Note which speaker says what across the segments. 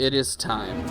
Speaker 1: It is time.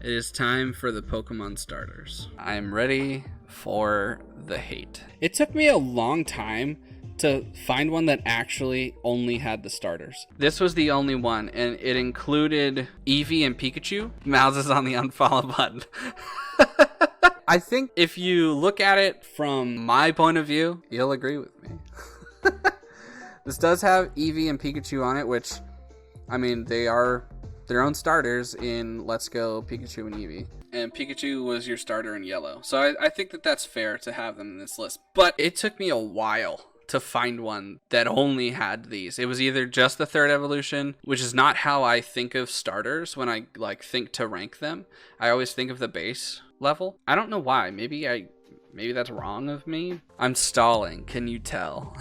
Speaker 1: It is time for the Pokemon starters. I am ready for the hate. It took me a long time to find one that actually only had the starters. This was the only one, and it included Eevee and Pikachu. Mouse is on the unfollow button. I think if you look at it from my point of view, you'll agree with me. This does have Eevee and Pikachu on it, which, I mean, they are their own starters in Let's Go Pikachu and Eevee. And Pikachu was your starter in yellow. So I think that that's fair to have them in this list. But it took me a while to find one that only had these. It was either just the third evolution, which is not how I think of starters when I think to rank them. I always think of the base level. I don't know why. Maybe that's wrong of me. I'm stalling. Can you tell?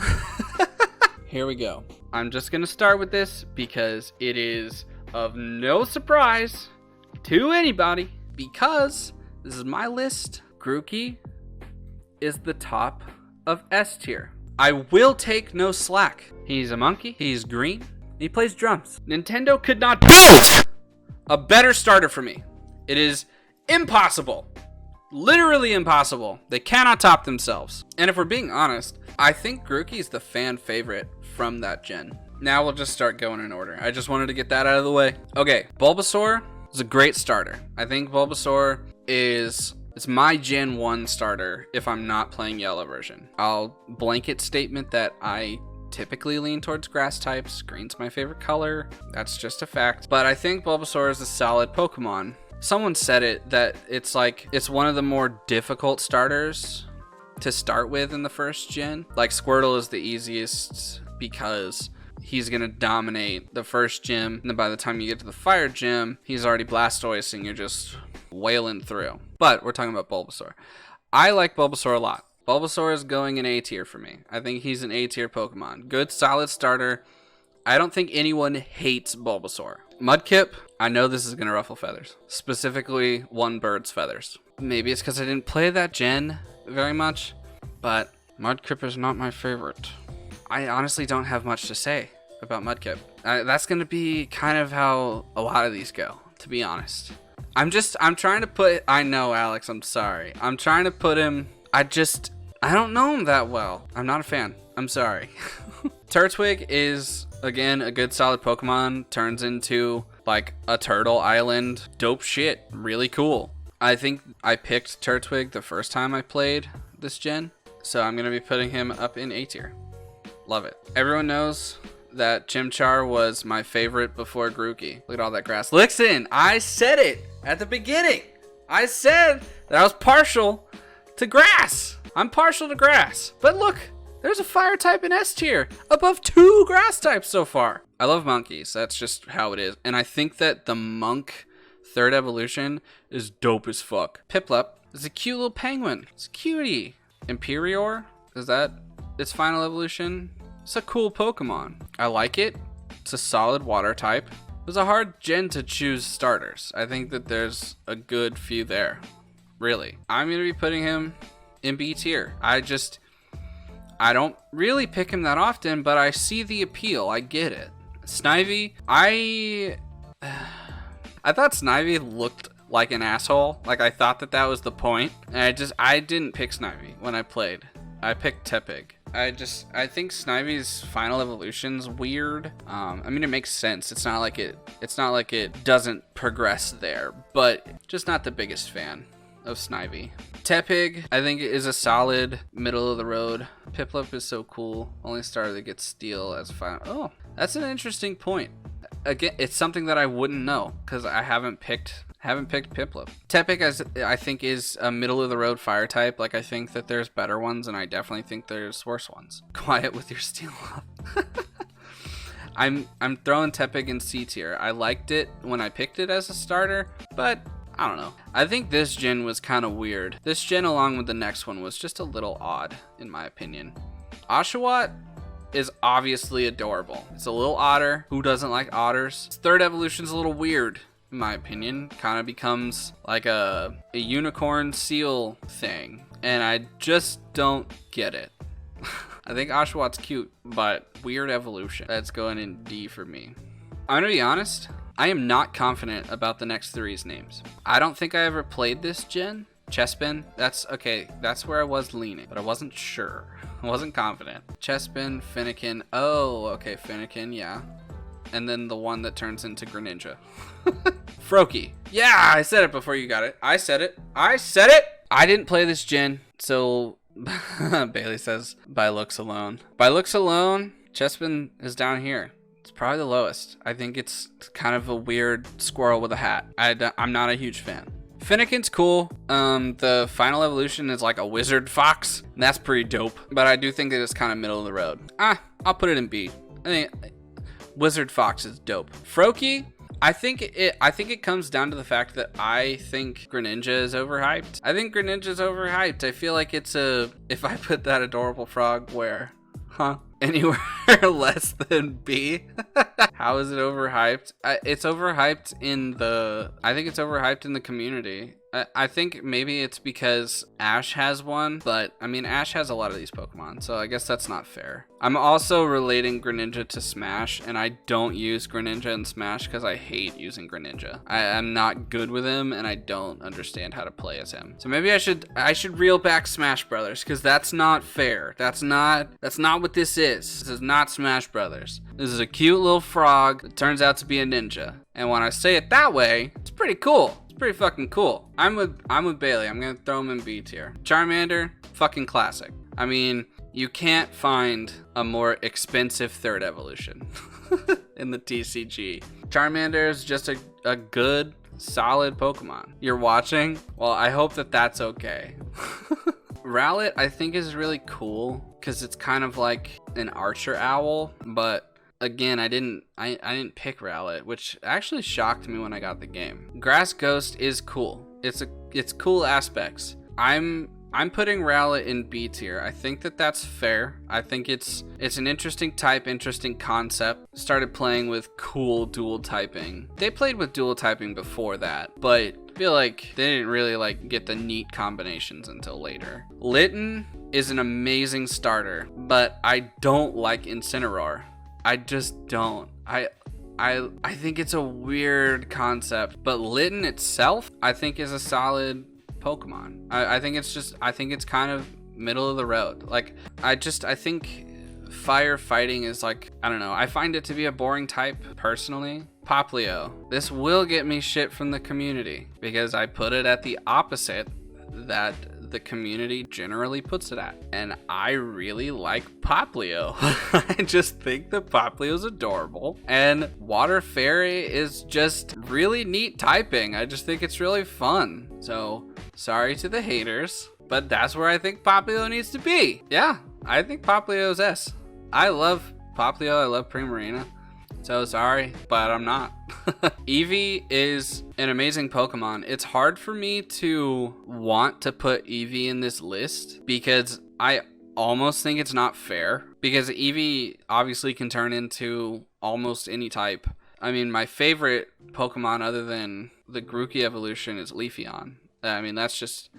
Speaker 1: Here we go. I'm just gonna start with this because it is of no surprise to anybody, because this is my list. Grookey is the top of S tier. I will take no slack. He's a monkey, he's green, he plays drums. Nintendo could not build a better starter for me. It is impossible. Literally impossible. They cannot top themselves. And if we're being honest, I think Grookey is the fan favorite from that gen. Now we'll just start going in order. I just wanted to get that out of the way. Okay, Bulbasaur is a great starter. I think Bulbasaur it's my Gen 1 starter if I'm not playing Yellow version. I'll blanket statement that I typically lean towards grass types. Green's my favorite color. That's just a fact. But I think Bulbasaur is a solid Pokemon. Someone said it that it's one of the more difficult starters to start with in the first gen. Like Squirtle is the easiest because he's gonna dominate the first gym, and then by the time you get to the fire gym, he's already Blastoise and you're just wailing through. But we're talking about Bulbasaur. I like Bulbasaur a lot. Bulbasaur is going in A tier for me. I think he's an A tier Pokemon. Good, solid starter. I don't think anyone hates Bulbasaur. Mudkip, I know this is gonna ruffle feathers. Specifically, one bird's feathers. Maybe it's because I didn't play that gen very much, but Mudkip is not my favorite. I honestly don't have much to say about Mudkip. That's going to be kind of how a lot of these go, to be honest. I'm trying to put, I know, Alex, I'm sorry. I'm trying to put him, I don't know him that well. I'm not a fan. I'm sorry. Turtwig is, again, a good solid Pokemon. Turns into like a turtle island. Dope shit. Really cool. I think I picked Turtwig the first time I played this gen, so I'm going to be putting him up in A tier. Love it. Everyone knows that Chimchar was my favorite before Grookey. Look at all that grass. Listen, I said it at the beginning. I said that I was partial to grass. I'm partial to grass. But look, there's a fire type in S tier above 2 grass types so far. I love monkeys. That's just how it is. And I think that the monk third evolution is dope as fuck. Piplup is a cute little penguin. It's a cutie. Imperior, is that its final evolution? It's a cool Pokemon. I like it. It's a solid water type. It was a hard gen to choose starters. I think that there's a good few there. Really. I'm going to be putting him in B tier. I don't really pick him that often, but I see the appeal. I get it. Snivy, I thought Snivy looked like an asshole. Like, I thought that was the point. And I didn't pick Snivy when I played. I picked Tepig. I think Snivy's final evolution's weird. I mean, it makes sense. It's not like it doesn't progress there, but just not the biggest fan of Snivy. Tepig, I think, is a solid middle of the road. Piplup is so cool. Only starter that gets Steel as final. Oh, that's an interesting point. Again, it's something that I wouldn't know because I haven't picked Piplup. Tepig, I think, is a middle of the road fire type. Like, I think that there's better ones, and I definitely think there's worse ones. Quiet with your Steel up. I'm throwing Tepig in C tier. I liked it when I picked it as a starter, but I don't know. I think this gen was kind of weird. This gen, along with the next one, was just a little odd, in my opinion. Oshawott is obviously adorable. It's a little otter. Who doesn't like otters? Its third evolution's a little weird, in my opinion. Kind of becomes like a unicorn seal thing, and I just don't get it. I think Oshawott's cute, but weird evolution. That's going in D for me. I'm gonna be honest, I am not confident about the next three's names. I don't think I ever played this gen. Chespin, that's okay, that's where I was leaning, but I wasn't sure. I wasn't confident. Chespin, Finnegan, oh, okay, Finnegan, yeah. And then the one that turns into Greninja. Froakie. Yeah, I said it before you got it. I said it. I didn't play this gen, so Bailey says, by looks alone. By looks alone, Chespin is down here. It's probably the lowest. I think it's kind of a weird squirrel with a hat. I'm not a huge fan. Finnegan's cool. The final evolution is like a wizard fox. And that's pretty dope. But I do think that it's kind of middle of the road. I'll put it in B. I think wizard fox is dope. Froakie, I think it comes down to the fact that I think Greninja is overhyped. I feel like it's if I put that adorable frog where? Huh? Anywhere less than B? How is it overhyped? It's overhyped I think it's overhyped in the community. I think maybe it's because Ash has one, but I mean, Ash has a lot of these Pokemon, so I guess that's not fair. I'm also relating Greninja to Smash, and I don't use Greninja in Smash because I hate using Greninja. I'm not good with him, and I don't understand how to play as him. So maybe I should reel back Smash Brothers, because that's not fair. That's not what this is. This is not Smash Brothers. This is a cute little frog that turns out to be a ninja. And when I say it that way, it's pretty cool. Pretty fucking cool. I'm with Bailey. I'm gonna throw him in B tier. Charmander, fucking classic. I mean, you can't find a more expensive third evolution in the TCG. Charmander is just a good, solid Pokemon. You're watching? Well, I hope that that's okay. Rowlet, I think, is really cool because it's kind of like an archer owl, but again, I didn't pick Rowlet, which actually shocked me when I got the game. Grass Ghost is cool. It's cool aspects. I'm putting Rowlet in B tier. I think that that's fair. I think it's an interesting type, interesting concept. Started playing with cool dual typing. They played with dual typing before that, but I feel like they didn't really like get the neat combinations until later. Litten is an amazing starter, but I don't like Incineroar. I just don't. I think it's a weird concept, but Litten itself, I think, is a solid Pokemon. I think it's kind of middle of the road. Like, I think fire fighting is like, I don't know. I find it to be a boring type personally. Popplio. This will get me shit from the community because I put it at the opposite that the community generally puts it at, and I really like Popplio. I just think that Popplio is adorable, and Water Fairy is just really neat typing. I just think it's really fun. So sorry to the haters, but that's where I think Popplio needs to be. Yeah, I think Popplio's S. I love Popplio. I love Primarina. So sorry, but I'm not. Eevee is an amazing Pokemon. It's hard for me to want to put Eevee in this list because I almost think it's not fair, because Eevee obviously can turn into almost any type. I mean, my favorite Pokemon other than the Grookey evolution is Leafeon. I mean, that's just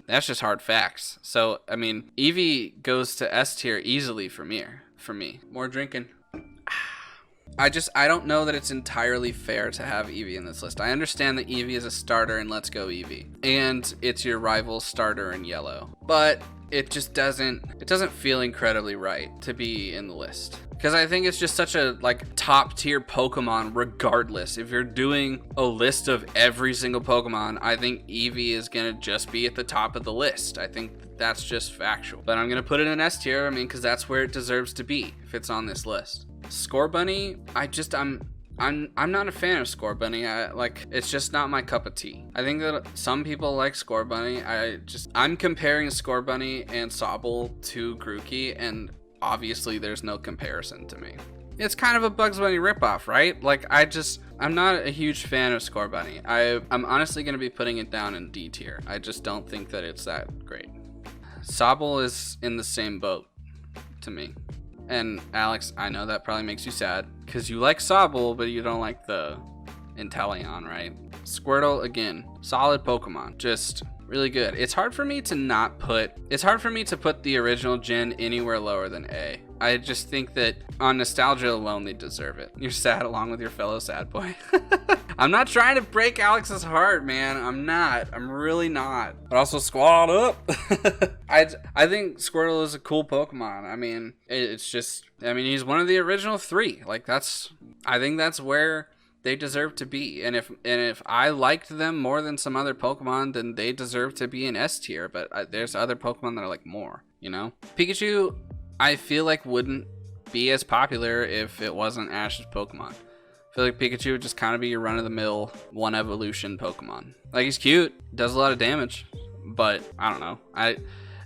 Speaker 1: hard facts. So, I mean, Eevee goes to S tier easily for me. More drinking. I don't know that it's entirely fair to have Eevee in this list. I understand that Eevee is a starter in Let's Go Eevee, and it's your rival starter in Yellow, but it just doesn't feel incredibly right to be in the list. Because I think it's just such a top tier Pokemon regardless. If you're doing a list of every single Pokemon, I think Eevee is gonna just be at the top of the list. I think that's just factual. But I'm gonna put it in S tier, I mean, because that's where it deserves to be if it's on this list. Scorbunny, I'm not a fan of Scorbunny. It's just not my cup of tea. I think that some people like Scorbunny. I'm comparing Scorbunny and Sobble to Grookey, and obviously there's no comparison to me. It's kind of a Bugs Bunny ripoff, right? I'm not a huge fan of Scorbunny. I'm honestly going to be putting it down in D tier. I just don't think that it's that great. Sobble is in the same boat to me. And Alex, I know that probably makes you sad because you like Sobble, but you don't like the Inteleon, right? Squirtle, again, solid Pokemon, just really good. It's hard for me to put the original gen anywhere lower than A. I just think that on nostalgia alone, they deserve it. You're sad along with your fellow sad boy. I'm not trying to break Alex's heart, man. I'm not. I'm really not. But also squad up. I think Squirtle is a cool Pokemon. I mean, it's just, I mean, he's one of the original 3. Like, I think that's where they deserve to be. And if I liked them more than some other Pokemon, then they deserve to be in S tier. But there's other Pokemon that are like more, you know? Pikachu, I feel like wouldn't be as popular if it wasn't Ash's Pokemon. I feel like Pikachu would just kind of be your run-of-the-mill one evolution Pokemon. Like, he's cute, does a lot of damage, but I don't know.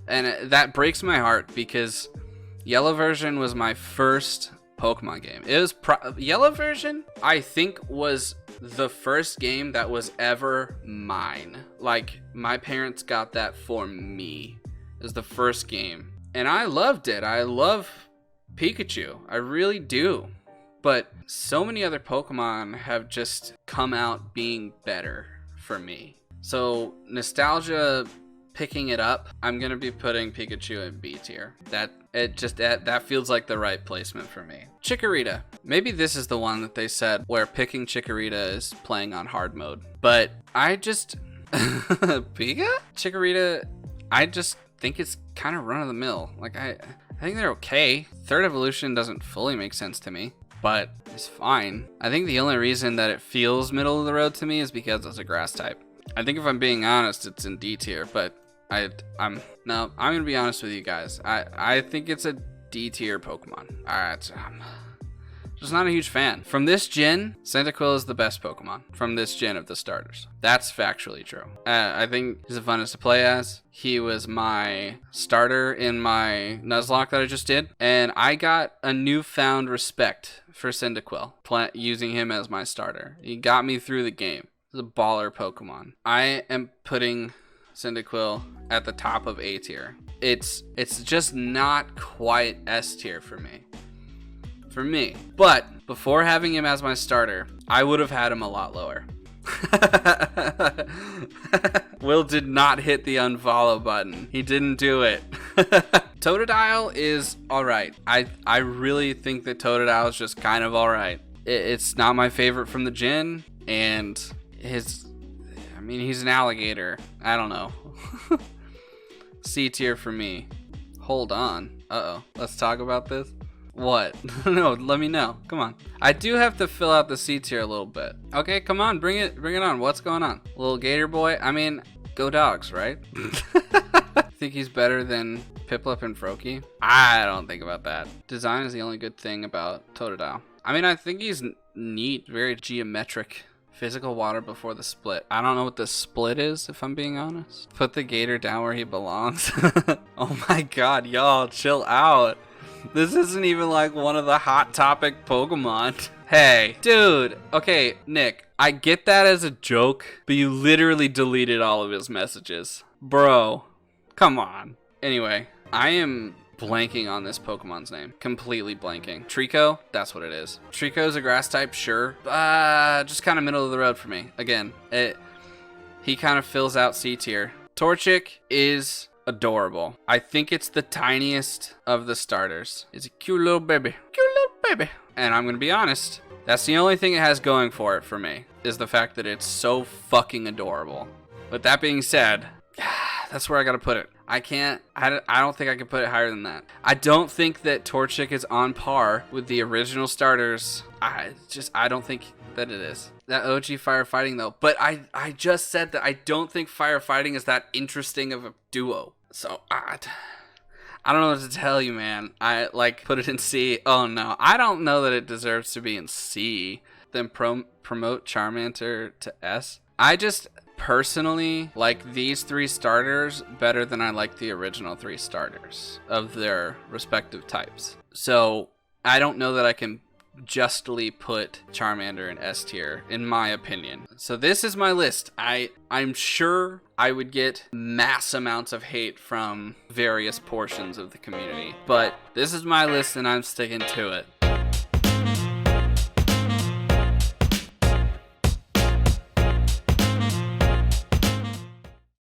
Speaker 1: And that breaks my heart because Yellow version was my first Pokemon game. It was Yellow version, I think, was the first game that was ever mine. Like, my parents got that for me. It was the first game, and I loved it. I love Pikachu, I really do. But so many other Pokemon have just come out being better for me. So nostalgia picking it up, I'm gonna be putting Pikachu in B tier. That feels like the right placement for me. Chickarita. Maybe this is the one that they said where picking Chickarita is playing on hard mode. But I just Pika? Chickarita, I just think it's kind of run of the mill. Like I think they're okay. Third evolution doesn't fully make sense to me, but it's fine. I think the only reason that it feels middle of the road to me is because it's a grass type. I think if I'm being honest, it's in D tier, but I'm gonna be honest with you guys. I think it's a D tier Pokemon. Alright, just not a huge fan. From this gen, Cyndaquil is the best Pokemon from this gen of the starters. That's factually true. I think he's the funnest to play as. He was my starter in my Nuzlocke that I just did, and I got a newfound respect for Cyndaquil, using him as my starter. He got me through the game. He's a baller Pokemon. I am putting Cyndaquil at the top of A tier. It's just not quite S tier for me. But before having him as my starter, I would have had him a lot lower. Will did not hit the unfollow button. He didn't do it. Totodile is alright. I really think that Totodile is just kind of alright. It's not my favorite from the gen, and he's an alligator. I don't know. C tier for me. Hold on. Uh-oh. Let's talk about this. What? No, let me know. Come on. I do have to fill out the C tier a little bit. Okay, come on. Bring it on. What's going on? Little gator boy? I mean, go dogs, right? Think he's better than Piplup and Froakie? I don't think about that. Design is the only good thing about Totodile. I mean, I think he's neat. Very geometric. Physical water before the split. I don't know what the split is, if I'm being honest. Put the gator down where he belongs. Oh my god, y'all, chill out. This isn't even like one of the hot topic Pokemon. Hey, dude. Okay, Nick, I get that as a joke, but you literally deleted all of his messages. Bro, come on. Anyway, I am blanking on this Pokemon's name. Completely blanking. Trico? That's what it is. Trico's a grass type, sure. Just kind of middle of the road for me. Again, he kind of fills out C tier. Torchic is adorable. I think it's the tiniest of the starters. It's a cute little baby. Cute little baby. And I'm going to be honest, that's the only thing it has going for it for me, is the fact that it's so fucking adorable. But that being said, that's where I gotta put it. I don't think I can put it higher than that. I don't think that Torchic is on par with the original starters. I don't think that it is. That OG firefighting though. But I just said that I don't think firefighting is that interesting of a duo. So I don't know what to tell you, man. I put it in C. Oh no, I don't know that it deserves to be in C. Then promote Charmander to S. I just personally like these 3 starters better than I like the original 3 starters of their respective types. So I don't know that I can justly put Charmander in S tier, in my opinion. So this is my list. I'm sure I would get mass amounts of hate from various portions of the community, but this is my list and I'm sticking to it.